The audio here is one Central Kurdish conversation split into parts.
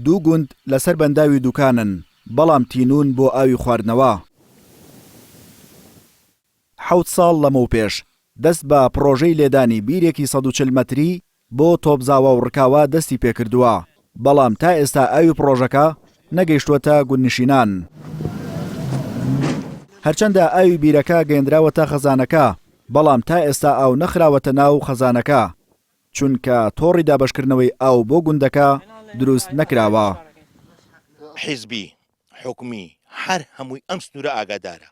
دوو گوند لەسەر بەنداوی دوکانن بەڵام تینون بۆ ئاوی خواردنەوە. 7 ساڵ لەمەو پێش دەست بە پرۆژەی لێدانی بیرێکی 140 مەتری بۆ تۆپزاوە و ڕکاوە دەستی پێکردووە، بەڵام تا ئێستا ئاوی پرۆژەکە نەگەیشتووەتە گوندنشینان. هەرچەندە ئاوی بیرەکە گەیەندراوەتە خەزانەکە، بەڵام تا ئێستا ئاو نەخراوەتە ناو خەزانەکە چونکە تۆڕی دابەشکردنەوەی ئاو بۆ گوندەکە دروست نەکراوە. حیزبی حکومی هەر هەمووی ئەم سنوورە ئاگادارە.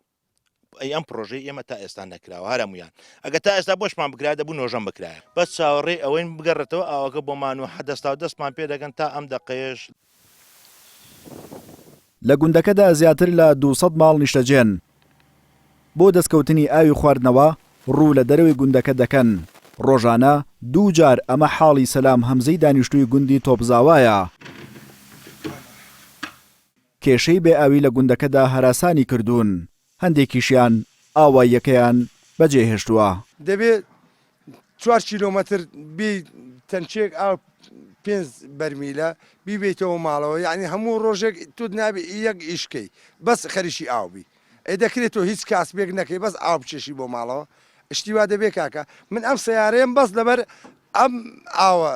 ئەم پرۆژەی ئێمە تا ئێستا نەکراوە هەرمویان. ئەگە تا ئێستا بۆشمان بکرا دەبوو نۆژەم بکرایە. بەس چاوەڕێی ئەوەی بگەڕێتەوە ئاوەکە بۆمان و حەدەستا و دەستمان پێ دەگەن تا ئەم دەقەیەش. لە گوندەکەدا زیاتر لە 200 ماڵ نیشتەجێن. بۆ دەستکەوتنی ئاوی خواردنەوە ڕوو لە دەرەوەی گوندەکە دەکەن. ڕۆژانە 2 جار ئەمە حاڵی سەلام هەمزەی دانیشتووی گوندی تۆپزاوایە. کێشەی بێ ئاوی لە گوندەکەدا هەراسانی کردوون. هەندێکیشیان ئاواییەکەیان بەجێهێشتووە. دەبێت 4 کیلۆمەتر بی تەنچێک ئاو 5 بەرمیلە بیبێتەوە ماڵەوە، یعنی هەموو ڕۆژێک تو نابێ یەک ئیشکەی بەس خەریشی ئاوبی. دەکرێتەوە هیچ کاسبێک نەکەی بەس ئاو بچێشی بۆ ماڵەوە. شتیوا دەبێت کاکە من ئەم سەیارەیەم بەس لەبەر ئەم ئاوە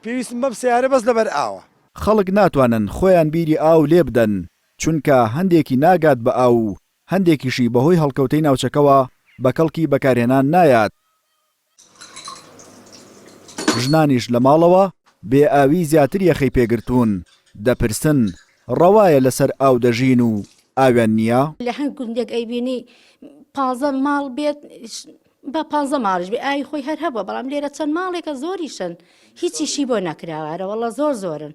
پێویستم بەم سیارە بەس لەبەر ئاوە. خەڵک ناتوانن خۆیان بیری ئاو لێ بدەن چونکە هەندێکی ناگات بە ئاو، هەندێکیشی بەهۆی هەڵکەوتەی ناوچەکەوە بە کەڵکی بەکارهێنان نایات. ژنانیش لە ماڵەوە بێ ئاوی زیاتر یەخەی پێگرتوون، دەپرسن ڕەوایە لەسەر ئاو دەژین و ئاویان نییە؟ لە هەند گوندێک ئەیبینی 15 ماڵ بێت بە 15 ماڵش بێ ئاوی خۆی هەر هەبووە، بەڵام لێرە چەند ماڵێکە زۆریشن هیچیشی بۆ نەکراوەرە، وەڵە زۆرن.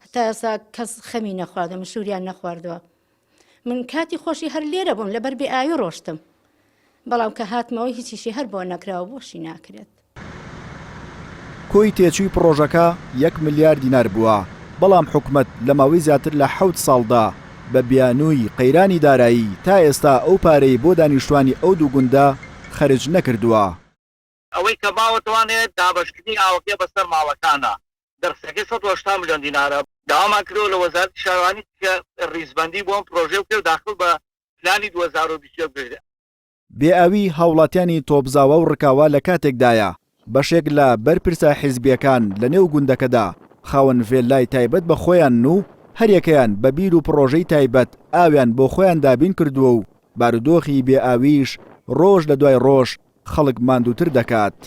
هەتا ئێستا کەس خەمی نەخواردە، من شووریان نەخواردووە. من کاتی خۆشی هەر لێرە بووم لەبەر بێ ئاوی ڕۆشتم، بەڵام کە هاتمەوەی هیچیشی هەر بۆ نەکراوە بۆشی ناکرێت. کۆی تێچووی پرۆژەکە 1 ملیار دینار بووە، بەڵام حکومەت لە ماوەی زیاتر لە 7 ساڵدا بە بیانووی قەیرانی دارایی تا ئێستا ئەو پارەی بۆ دانیشتوانی ئەو دوو گوندە خەرج نەکردووە. ئەوەی کە باوەتوانێت دابەشکردنی ئاوەکە بەسەر ماڵەکانە دەرفەکەی 180 ملیۆن دینارە داوامان کردەوە لە وەزارەتی شارەوانی کە ڕیزبەندی بۆ ئەم پرۆژێ بکرێت و داخل بە پلانی 2020 بکرێت. بێئاوی هاوڵاتیانی تۆپزاوە و ڕکاوە لە کاتێکدایە بەشێک لە بەرپرسە حیزبیەکان لە نێو گوندەکەدا خاوەن ڤێلای تایبەت بە خۆیان و هەریەکەیان بە بیر و پرۆژەی تایبەت ئاویان بۆ خۆیان دابین کردووە و بارودۆخی بێئاویش ڕۆژ لە دوای ڕۆژ خەڵک ماندووتر دەکات.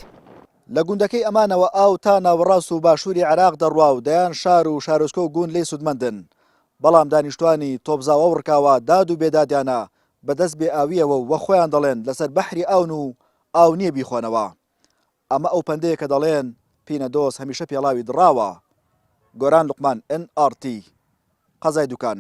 لە گوندەکەی ئەمانەوە ئاو تا ناوەڕاست و باشووری عێراق دەڕوا و دەیان شار و شارۆچکە و گوند لێی سودمەندن، بەڵام دانیشتوانی تۆپزاوە و ڕکاوە داد و بێدادیانە بەدەست بێئاویەوە و وە خۆیان دەڵێن لەسەر بەحری ئاون و ئاو نییە بیخۆنەوە. ئەمە ئەو پەندەیە کە دەڵێن پینە دۆست هەمیشە پێڵاوی دڕاوە. گۆران لوقمان NRT قەزای دوکان.